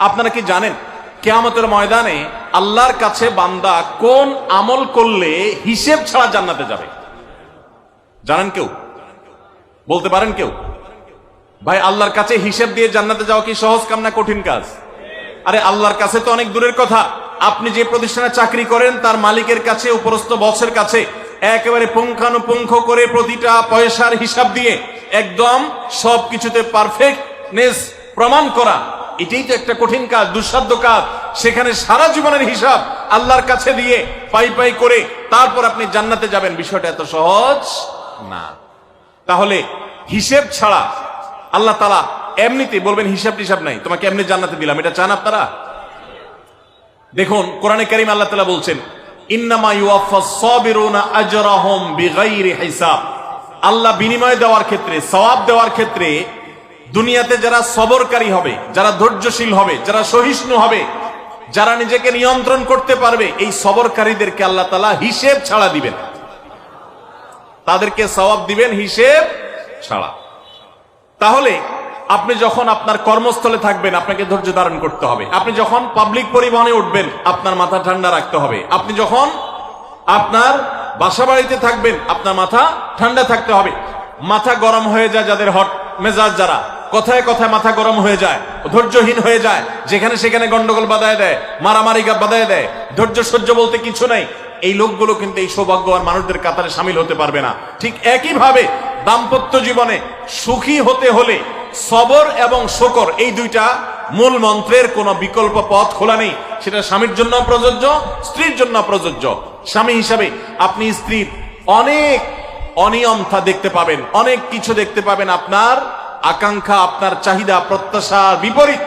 আপনারা কি জানেন কিয়ামতের ময়দানে আল্লাহর কাছে বান্দা কোন আমল করলে হিসেব ছাড়া জান্নাতে যাবে? জানেন কেউ? বলতে পারেন কেউ? ভাই, আল্লাহর কাছে হিসেব দিয়ে জান্নাতে যাওয়া কি সহজ কাম না কঠিন কাজ? আরে আল্লাহর কাছে তো অনেক দূরের কথা। আপনি যে প্রতিষ্ঠানে চাকরি করেন তার মালিকের কাছে, উপরস্থ বসের কাছে একেবারে পুঙ্খানুপুঙ্খ করে প্রতিটা পয়সার হিসাব দিয়ে একদম সবকিছুতে পারফেক্টনেস প্রমাণ করা, এটাই তো একটা কঠিন কাজ, দুঃসাধ্য কাজ। সেখানে সারা জীবনের হিসাব আল্লাহর কাছে দিয়ে পাই পাই করে তারপর আপনি জান্নাতে যাবেন, বিষয়টা এত সহজ না। তাহলে হিসেব ছাড়া আল্লাহ তাআলা এমনিতে বলবেন হিসাব টিসাব নাই, তোমাকে এমনি জান্নাতে দিলাম, এটা চান আপনারা? দেখুন কোরআনে কারীম আল্লাহ তাআলা বলছেন ইন্নামা ইউওয়াফাস সাবিরুনা আজরাহুম বিগাইরি হিসাব। আল্লাহ বিনিময় দেওয়ার ক্ষেত্রে, সওয়াব দেওয়ার ক্ষেত্রে দুনিয়াতে যারা সবরকারী হবে, যারা ধৈর্যশীল হবে, যারা সহিষ্ণু হবে, যারা নিজেকে নিয়ন্ত্রণ করতে পারবে, এই সবরকারীদেরকে আল্লাহ তাআলা হিসেব ছাড়া দিবেন, তাদেরকে সওয়াব দিবেন হিসেব ছাড়া। তাহলে আপনি যখন আপনার কর্মস্থলে থাকবেন আপনাকে ধৈর্য ধারণ করতে হবে। আপনি যখন পাবলিক পরিবহনে উঠবেন আপনার মাথা ঠান্ডা রাখতে হবে। আপনি যখন আপনার বাসা বাড়িতে থাকবেন আপনার মাথা ঠান্ডা থাকতে হবে। মাথা গরম হয়ে যায় যাদের, হট মেজাজ যারা, কথায় কথায় মাথা গরম হয়ে যায়, ধৈর্যহীন হয়ে যায়, যেখানে সেখানে গন্ডগোল বাধায় দেয়, মারামারি বাধায় দেয়, ধৈর্য সহ্য বলতে কিছু নাই, এই লোকগুলো কিন্তু এই সৌভাগ্যবান মানুষদের কাতারে সামিল হতে পারবে না। ঠিক একইভাবে দাম্পত্য জীবনে সুখী হতে হলে সবর এবং শুকর, এই দুইটা মূল মন্ত্রের কোন বিকল্প পথ খোলা নেই। সেটা স্বামীর জন্য প্রযোজ্য, স্ত্রীর জন্য প্রযোজ্য। স্বামী হিসাবে আপনি স্ত্রীর অনেক অনিয়মতা দেখতে পাবেন, অনেক কিছু দেখতে পাবেন, আপনার আকাঙ্ক্ষা, আপনার চাহিদা, প্রত্যাশার বিপরীত